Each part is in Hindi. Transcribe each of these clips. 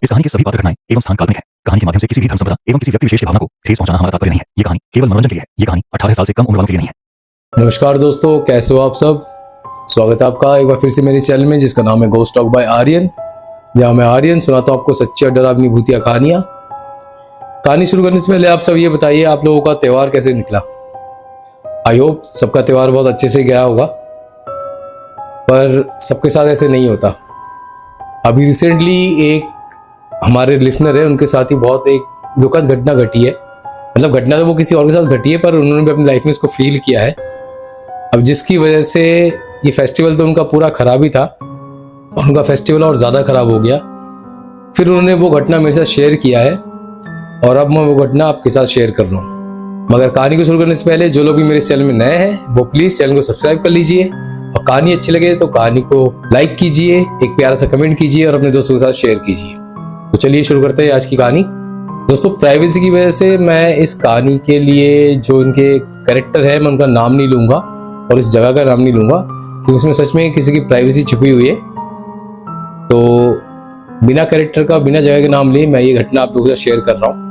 इस कहानी की सभी पात्र घटनाएं एवं स्थान काल्पनिक है। कहानी के माध्यम से किसी भी धर्म संप्रदाय एवं किसी व्यक्ति विशेष की भावना को ठेस पहुंचाना हमारा तात्पर्य नहीं है। ये कहानी केवल मनोरंजन के लिए है। ये कहानी 18 साल से कम उम्र वालों के लिए नहीं है। नमस्कार दोस्तों, कैसे हो आप सब। स्वागत है आपका एक बार फिर से मेरे चैनल में, जिसका नाम है घोस्ट टॉक बाय आर्यन, जहां मैं आर्यन सुनाता हूं आपको सच्ची और डरावनी भूतिया कहानियां। कहानी शुरू करने से पहले आप सब ये बताइए, आप लोगों का त्यौहार कैसे निकला। आई होप सबका त्यौहार बहुत अच्छे से गया होगा, पर सबके साथ ऐसे नहीं होता। अभी रिसेंटली एक हमारे लिसनर है, उनके साथ ही बहुत एक दुखद घटना घटी है। मतलब घटना तो वो किसी और के साथ घटी है, पर उन्होंने भी अपनी लाइफ में इसको फील किया है। अब जिसकी वजह से ये फेस्टिवल तो उनका पूरा खराब ही था, और उनका फेस्टिवल और ज़्यादा खराब हो गया। फिर उन्होंने वो घटना मेरे साथ शेयर किया है, और अब मैं वो घटना आपके साथ शेयर कर रहा हूँ। मगर कहानी को शुरू करने से पहले जो लोग भी मेरे चैनल में नए हैं, वो प्लीज़ चैनल को सब्सक्राइब कर लीजिए, और कहानी अच्छी लगे तो कहानी को लाइक कीजिए, एक प्यारा सा कमेंट कीजिए और अपने दोस्तों के साथ शेयर कीजिए। तो चलिए शुरू करते हैं आज की कहानी। दोस्तों, प्राइवेसी की वजह से मैं इस कहानी के लिए जो इनके कैरेक्टर है, मैं उनका नाम नहीं लूंगा और इस जगह का नाम नहीं लूंगा, क्योंकि उसमें सच में किसी की प्राइवेसी छिपी हुई है। तो बिना कैरेक्टर का, बिना जगह के नाम लिए मैं ये घटना आप लोगों के साथ शेयर कर रहा हूँ।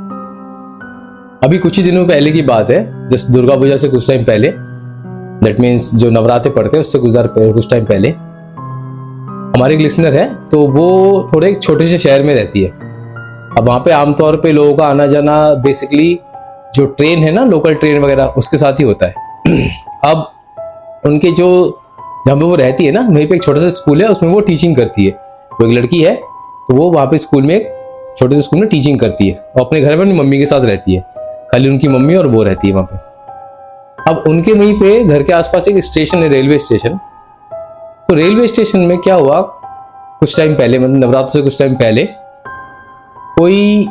अभी कुछ ही दिनों पहले की बात है, जस्ट दुर्गा पूजा से कुछ टाइम पहले, दैट मीन्स जो नवरात्रे पड़ते हैं उससे कुछ टाइम पहले, हमारे एक लिसनर है, तो वो थोड़े एक छोटे से शहर में रहती है। अब वहाँ पे आमतौर पे लोगों का आना जाना बेसिकली जो ट्रेन है ना, लोकल ट्रेन वगैरह, उसके साथ ही होता है। अब उनके जो जहाँ पे वो रहती है ना, वहीं पे एक छोटा सा स्कूल है, उसमें वो टीचिंग करती है। वो एक लड़की है, तो वो वहाँ पे स्कूल में, एक छोटे से स्कूल में टीचिंग करती है, और अपने घर में अपनी मम्मी के साथ रहती है। खाली उनकी मम्मी और वो रहती है वहाँ पे। अब उनके वहीं पे घर के आसपास एक स्टेशन है, रेलवे स्टेशन। तो रेलवे स्टेशन में क्या हुआ, कुछ टाइम पहले, मतलब नवरात्र से कुछ टाइम पहले, कोई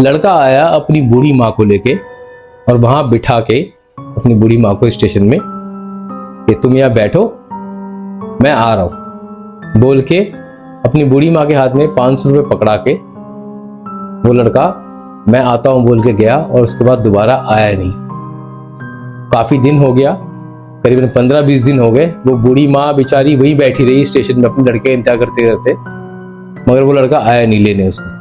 लड़का आया अपनी बूढ़ी माँ को लेके, और वहां बिठा के अपनी बूढ़ी माँ को स्टेशन में कि तुम यहाँ बैठो, मैं आ रहा हूं, बोल के अपनी बूढ़ी माँ के हाथ में 500 रुपये पकड़ा के वो लड़का मैं आता हूं बोल के गया, और उसके बाद दोबारा आया नहीं। काफी दिन हो गया, करीबन 15-20 दिन हो गए। वो बूढ़ी माँ बेचारी वही बैठी रही स्टेशन में अपने लड़के का इंतजार करते करते, मगर वो लड़का आया नहीं लेने उसको।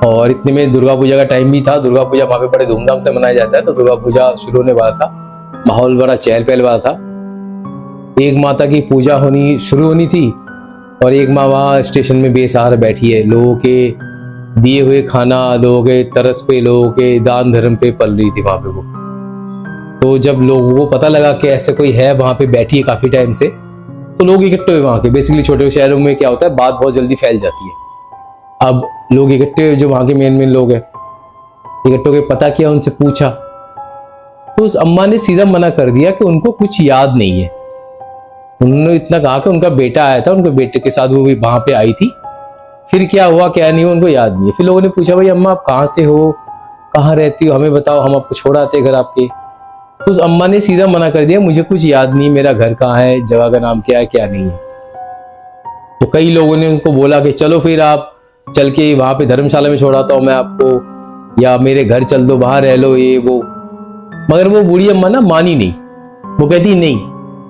और इतने में दुर्गा पूजा का टाइम भी था। दुर्गा पूजा वहाँ पे बड़े धूमधाम से मनाया जाता है, तो दुर्गा पूजा शुरू होने वाला था, माहौल बड़ा चहल पहल वाला था। एक माता की पूजा शुरू होनी थी, और एक माँ वहाँ स्टेशन में बेसहारा बैठी है, लोगों के दिए हुए खाना, लोगों के तरस पे, लोगों के दान धर्म पे पल रही थी वहाँ पे वो। तो जब लोगों को पता लगा कि ऐसे कोई है वहाँ पे बैठी है काफी टाइम से, तो लोग इकट्ठे हुए वहाँ के। बेसिकली छोटे शहरों में क्या होता है, बात बहुत जल्दी फैल जाती है। अब लोग इकट्ठे, जो वहाँ के मेन लोग हैं, इकट्ठे होकर पता किया, उनसे पूछा, तो उस अम्मा ने सीधा मना कर दिया कि उनको कुछ याद नहीं है। उन्होंने इतना कहा कि उनका बेटा आया था, उनके बेटे के साथ वो भी वहां पे आई थी, फिर क्या हुआ क्या नहीं हुआ उनको याद नहीं है। फिर लोगों ने पूछा, भाई अम्मा आप कहाँ से हो, कहाँ रहती हो, हमें बताओ, हम आपको छोड़ आते घर आपके। तो उस अम्मा ने सीधा मना कर दिया, मुझे कुछ याद नहीं, मेरा घर कहाँ है, जगह का नाम क्या है, क्या नहीं है। तो कई लोगों ने उनको बोला कि चलो फिर आप चल के वहां पे धर्मशाला में छोड़ाता हूँ मैं आपको, या मेरे घर चल दो, बाहर रह लो, ये वो। मगर वो बूढ़ी अम्मा ना मानी नहीं। वो कहती नहीं,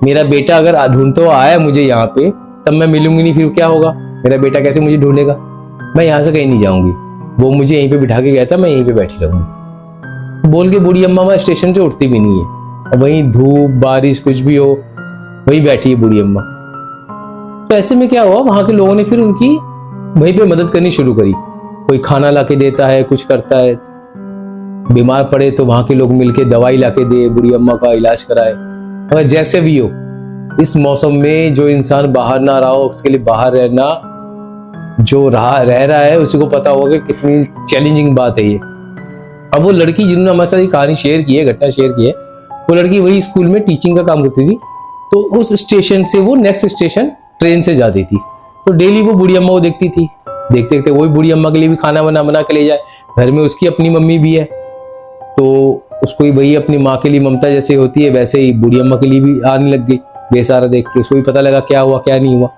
मेरा बेटा अगर ढूंढते हुआ आया मुझे यहाँ पे, तब मैं मिलूंगी नहीं, फिर क्या होगा, मेरा बेटा कैसे मुझे ढूंढेगा, मैं यहाँ से कहीं नहीं जाऊंगी, वो मुझे यहीं पे बिठा के गया था, मैं यहीं पे बैठी रहूंगी, बोल के बूढ़ी अम्मा वहां स्टेशन से उठती भी नहीं है। और वहीं धूप बारिश कुछ भी हो, वही बैठी है बूढ़ी अम्मा। तो ऐसे में क्या हुआ, वहां के लोगों ने फिर उनकी वहीं पे मदद करनी शुरू करी। कोई खाना लाके देता है, कुछ करता है, बीमार पड़े तो वहां के लोग मिलके दवाई लाके दे, बूढ़ी अम्मा का इलाज कराए। मगर जैसे भी हो, इस मौसम में जो इंसान बाहर ना रहा हो, उसके लिए बाहर रहना, जो रह रहा है उसी को पता होगा कि कितनी चैलेंजिंग बात है ये। अब वो लड़की जिन्होंने हमारे साथ ये कहानी शेयर की है, घटना शेयर की है, वो लड़की वही स्कूल में टीचिंग का काम करती थी। तो उस स्टेशन से वो नेक्स्ट स्टेशन ट्रेन से जाती थी, तो डेली वो बूढ़ी अम्मा को देखती थी। देखते देखते वही बूढ़ी अम्मा के लिए भी खाना बना के ले जाए। घर में उसकी अपनी मम्मी भी है, तो उसको ही वही अपनी माँ के लिए ममता जैसे होती है, वैसे ही बूढ़ी अम्मा के लिए भी आने लग गई बेसहारा देख के। उसको भी पता लगा क्या हुआ क्या नहीं हुआ।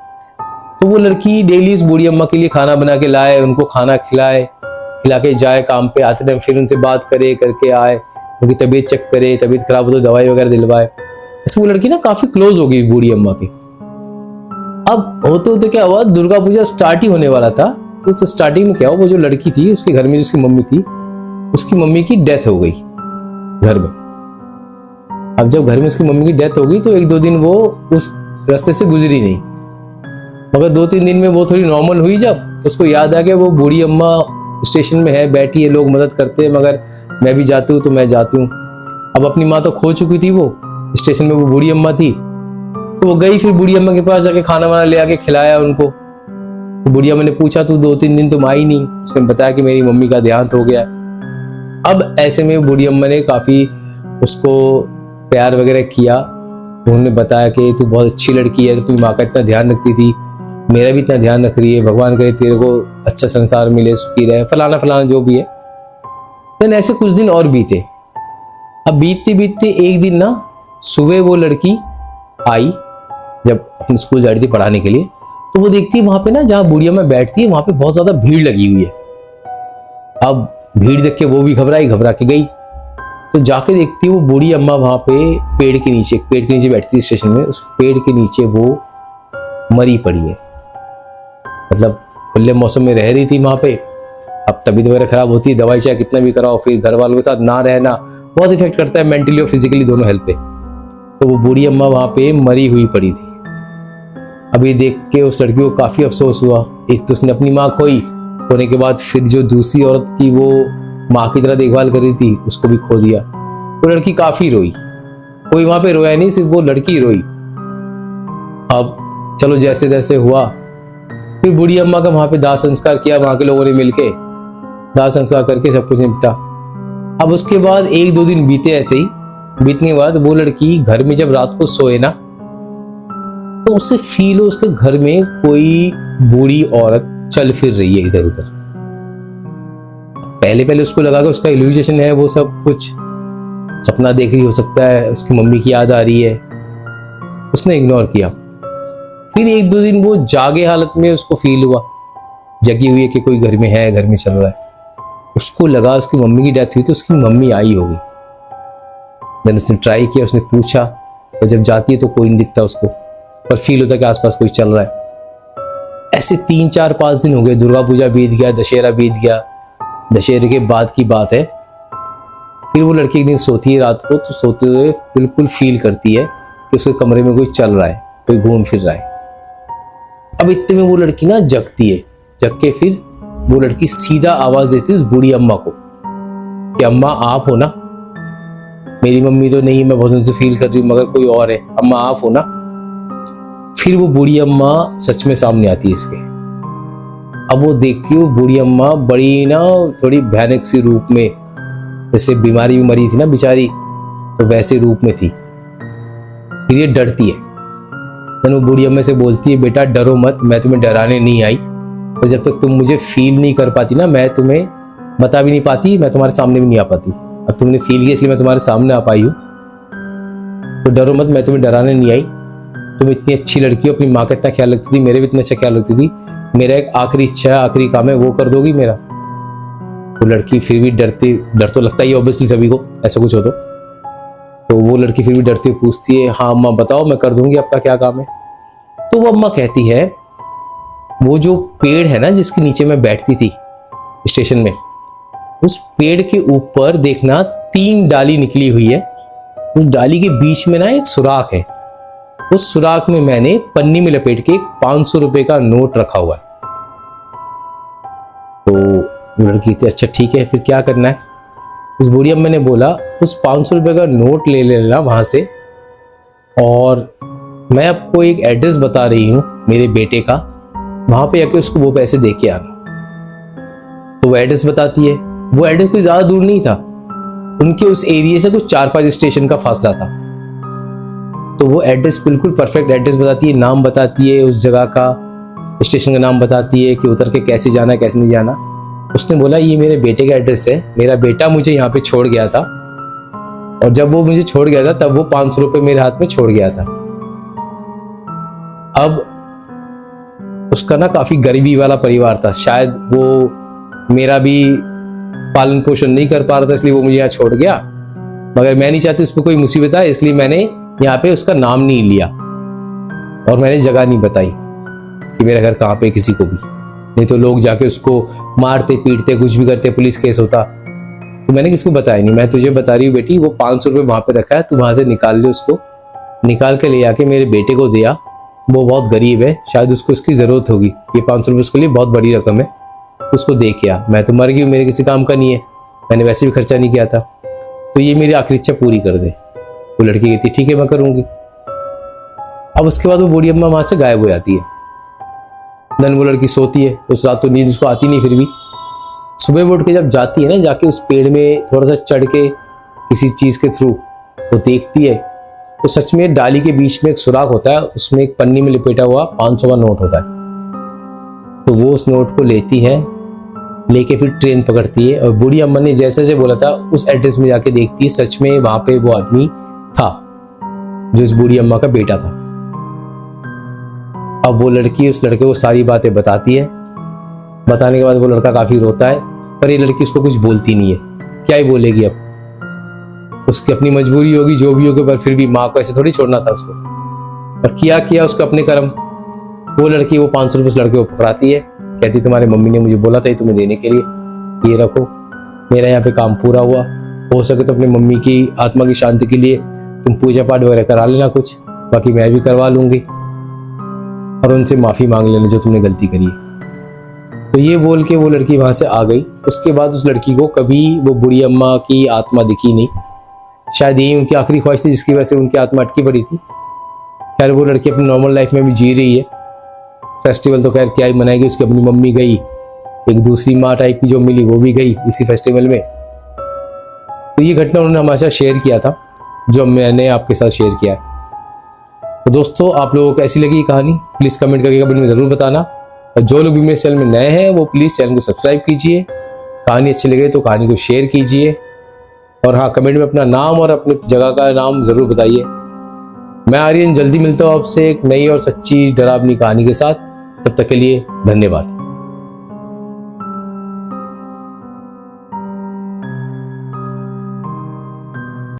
तो वो लड़की डेली उस बूढ़ी अम्मा के लिए खाना बना के लाए, उनको खाना खिला के जाए, काम पे आते टाइम फिर उनसे बात करके आए, उनकी तबीयत चेक करे, तबीयत खराब हो तो दवाई वगैरह दिलवाए। इससे वो लड़की ना काफी क्लोज हो गई बूढ़ी अम्मा की। अब होते होते क्या हुआ, दुर्गा पूजा स्टार्ट ही होने वाला था। तो स्टार्टिंग में क्या हुआ, वो जो लड़की थी उसके घर में जिसकी मम्मी थी, उसकी मम्मी की डेथ हो गई घर में। अब जब घर में उसकी मम्मी की डेथ हो गई तो 1-2 दिन वो उस रास्ते से गुजरी नहीं, मगर 2-3 दिन में वो थोड़ी नॉर्मल हुई। जब उसको याद आ गया वो बूढ़ी अम्मा स्टेशन में है, बैठी है, लोग मदद करते हैं, मगर मैं भी जाती हूँ तो मैं जाती हूँ। अब अपनी माँ तो खो चुकी थी, वो स्टेशन में वो बूढ़ी अम्मा थी, तो वो गई फिर बूढ़ी अम्मा के पास जाके खाना वाना ले आके खिलाया उनको। तो बूढ़ी अम्मा ने पूछा तू 2-3 दिन तुम आई नहीं, उसने बताया कि मेरी मम्मी का देहांत हो गया। अब ऐसे में बूढ़ी अम्मा ने काफी उसको प्यार वगैरह किया। उन्होंने बताया कि तू बहुत अच्छी लड़की है, अपनी माँ का इतना ध्यान रखती थी, मेरा भी इतना ध्यान रख रही है, भगवान करे तेरे को अच्छा संसार मिले, सुखी रहे, फलाना फलाना जो भी है। देन ऐसे कुछ दिन और बीते। अब बीतते बीतते एक दिन ना सुबह वो लड़की आई, जब अपने स्कूल जा रही थी पढ़ाने के लिए, तो वो देखती है वहां पे ना जहाँ बुढ़िया में बैठती है वहां पे बहुत ज्यादा भीड़ लगी हुई है। अब भीड़ देख के वो भी घबरा के गई। तो जाके देखती है वो बूढ़ी अम्मा वहां पे पेड़ के नीचे बैठती थी स्टेशन में, उस पेड़ के नीचे वो मरी पड़ी है। मतलब खुले मौसम में रह रही थी वहां पे। अब तबीयत वगैरह खराब होती है, दवाई चाहे कितना भी कराओ, फिर घर वालों के साथ ना रहना बहुत इफेक्ट करता है मेंटली और फिजिकली दोनों हेल्थ पे। तो वो बूढ़ी अम्मा वहां पे मरी हुई पड़ी थी। अभी देख के उस लड़की को काफी अफसोस हुआ। एक तो उसने अपनी माँ खोने के बाद फिर जो दूसरी औरत की वो माँ की तरह देखभाल कर रही थी उसको भी खो दिया। वो लड़की काफी रोई, कोई वहां पे रोया नहीं, सिर्फ वो लड़की रोई। अब चलो जैसे तैसे हुआ, फिर बूढ़ी अम्मा का वहां पे दाह संस्कार किया, वहां के लोगों ने मिलके दाह संस्कार करके सब कुछ निपटा। अब उसके बाद 1-2 दिन बीते ऐसे ही। बीतने के बाद वो लड़की घर में जब रात को सोए ना, तो उसे फील हो उसके घर में कोई बूढ़ी औरत चल फिर रही है इधर उधर। पहले उसको लगा कि उसका इल्यूजन है, वो सब कुछ सपना देख रही हो सकता है, उसकी मम्मी की याद आ रही है, उसने इग्नोर किया। फिर 1-2 दिन वो जागे हालत में उसको फील हुआ, जगी हुई है कि कोई घर में है, घर में चल रहा है। उसको लगा उसकी मम्मी की डेथ हुई तो उसकी मम्मी आई होगी। देन उसने ट्राई किया, उसने पूछा, तो जब जाती है तो कोई नहीं दिखता उसको, पर फील होता है कि आसपास कोई चल रहा है। ऐसे 3-4-5 दिन हो गए, दुर्गा पूजा बीत गया, दशहरा बीत गया। दशहरे के बाद की बात है। फिर वो लड़की एक दिन सोती है रात को, तो सोते हुए बिल्कुल फील करती है कि उसके कमरे में कोई चल रहा है, कोई घूम फिर रहा है। अब इतने में वो लड़की ना जगती है। जग के फिर वो लड़की सीधा आवाज देती है उस बूढ़ी अम्मा को कि अम्मा आप हो ना, मेरी मम्मी तो नहीं है, मैं बहुत उनसे फील कर रही हूँ, मगर कोई और है, अम्मा आप हो ना। फिर वो बूढ़ी अम्मा सच में सामने आती है इसके। अब वो देखती है वो बूढ़ी अम्मा बड़ी ना थोड़ी भयानक सी रूप में, जैसे बीमारी में मरी थी ना बेचारी, तो वैसे रूप में थी। फिर ये डरती है। फिर वो बूढ़ी अम्मा से बोलती है बेटा डरो मत, मैं तुम्हें डराने नहीं आई, तो जब तक तुम मुझे फील नहीं कर पाती ना, मैं तुम्हें बता भी नहीं पाती, मैं तुम्हारे सामने भी नहीं आ पाती। अब तुमने फील किया इसलिए मैं तुम्हारे सामने आ पाई हूँ, तो डरो मत, मैं तुम्हें डराने नहीं आई। तुम इतनी अच्छी लड़की हो, अपनी माँ का इतना ख्याल रखती थी, मेरे भी इतना अच्छा ख्याल रखती थी, मेरा एक आखिरी इच्छा है, आखिरी काम है, वो कर दोगी मेरा। वो लड़की फिर भी डर तो लगता ही ऑब्वियसली सभी को ऐसा कुछ हो तो वो लड़की फिर भी डरती हुई पूछती है हाँ अम्मा बताओ, मैं कर दूंगी, आपका क्या काम है। तो वो अम्मा कहती है वो जो पेड़ है ना जिसके नीचे मैं बैठती थी स्टेशन में, उस पेड़ के ऊपर देखना 3 डाली निकली हुई है, उस डाली के बीच में ना एक सुराख है, उस सुराख में मैंने पन्नी में लपेट के एक 500 रुपए का नोट रखा हुआ है। तो लड़की थी अच्छा ठीक है फिर क्या करना है। उस बूढ़ी अम्मा ने बोला उस 500 रुपए का नोट ले लेना वहां से, और मैं आपको एक एड्रेस बता रही हूँ मेरे बेटे का, वहां पे आके उसको वो पैसे दे के आना। तो वो एड्रेस बताती है। वो एड्रेस कोई ज्यादा दूर नहीं था, उनके उस एरिया से कुछ 4-5 स्टेशन का फासला था। तो वो एड्रेस बिल्कुल परफेक्ट एड्रेस बताती है, नाम बताती है उस जगह का, स्टेशन का नाम बताती है कि उतर के कैसे जाना है कैसे नहीं जाना। उसने बोला ये मेरे बेटे का एड्रेस है, मेरा बेटा मुझे यहाँ पे छोड़ गया था, और जब वो मुझे छोड़ गया था तब वो 500 रुपए मेरे हाथ में छोड़ गया था। अब उसका ना काफी गरीबी वाला परिवार था, शायद वो मेरा भी पालन पोषण नहीं कर पा रहा था इसलिए वो मुझे यहाँ छोड़ गया, मगर मैं नहीं चाहती उस पर कोई मुसीबत आए, इसलिए मैंने यहाँ पे उसका नाम नहीं लिया और मैंने जगह नहीं बताई। कि मेरा घर कहाँ पे, किसी को भी नहीं तो लोग जाके उसको मारते पीटते कुछ भी करते, पुलिस केस होता। तो मैंने किसको बताया नहीं, मैं तुझे बता रही हूँ बेटी, वो 500 रुपये वहाँ पे रखा है, तू वहाँ से निकाल ले, उसको निकाल के ले आके मेरे बेटे को दिया। वो बहुत गरीब है, शायद उसको इसकी ज़रूरत होगी, ये 500 रुपये उसके लिए बहुत बड़ी रकम है, तो उसको दे के आ। मैं तो मर गई हूँ, मेरे किसी काम का नहीं है, मैंने वैसे भी खर्चा नहीं किया था, तो ये मेरी आखिरी इच्छा पूरी कर दे। वो लड़की कहती ठीक है मैं करूँगी। अब उसके बाद वो बूढ़ी अम्मा वहाँ से गायब हो जाती है। देन वो लड़की सोती है, उस रात तो नींद उसको आती नहीं, फिर भी सुबह वो उठ के जब जाती है ना, जाके उस पेड़ में थोड़ा सा चढ़ के किसी चीज़ के थ्रू वो देखती है, तो सच में डाली के बीच में एक सुराख होता है, उसमें एक पन्नी में लिपेटा हुआ 500 का नोट होता है। तो वो उस नोट को लेती है, लेके फिर ट्रेन पकड़ती है, और बूढ़ी अम्मा ने जैसे जैसे बोला था उस एड्रेस में जाके देखती है, सच में वहां पे वो आदमी था जो इस बूढ़ी अम्मा का बेटा था। अब वो लड़की उस लड़के को सारी बातें बताती है। बताने के बाद वो लड़का काफी रोता है, पर ये लड़की उसको कुछ बोलती नहीं है, क्या ही बोलेगी, अब उसकी अपनी मजबूरी होगी जो भी होगी, पर फिर भी माँ को ऐसे थोड़ी छोड़ना था उसको, पर किया उसको अपने कर्म। वो लड़की वो 500 रुपये उस लड़के को पकड़ाती है, कहती तुम्हारी मम्मी ने मुझे बोला था तुम्हें देने के लिए, ये रखो, मेरा यहाँ पे काम पूरा हुआ, हो सके तो अपनी मम्मी की आत्मा की शांति के लिए तुम पूजा पाठ वगैरह करा लेना कुछ, बाकी मैं भी करवा लूंगी, और उनसे माफ़ी मांग लेना जो तुमने गलती करी है। तो ये बोल के वो लड़की वहाँ से आ गई। उसके बाद उस लड़की को कभी वो बुढ़ी अम्मा की आत्मा दिखी नहीं, शायद यही उनकी आखिरी ख्वाहिश थी जिसकी वजह से उनकी आत्मा अटकी पड़ी थी। खैर वो लड़की अपनी नॉर्मल लाइफ में भी जी रही है। फेस्टिवल तो खैर क्या ही मनाएगी, उसकी अपनी मम्मी गई, एक दूसरी माँ टाइप की जो मिली वो भी गई इसी फेस्टिवल में। तो ये घटना उन्होंने हमारे साथ शेयर किया था, जो मैंने आपके साथ शेयर किया है। तो दोस्तों आप लोगों को कैसी लगी ये कहानी, प्लीज़ कमेंट करके कमेंट में ज़रूर बताना। और जो लोग भी मेरे चैनल में नए हैं वो प्लीज़ चैनल को सब्सक्राइब कीजिए। कहानी अच्छी लगे तो कहानी को शेयर कीजिए, और हाँ कमेंट में अपना नाम और अपनी जगह का नाम ज़रूर बताइए। मैं आर्यन जल्दी मिलता हूँ आपसे एक नई और सच्ची डरावनी कहानी के साथ, तब तक के लिए धन्यवाद।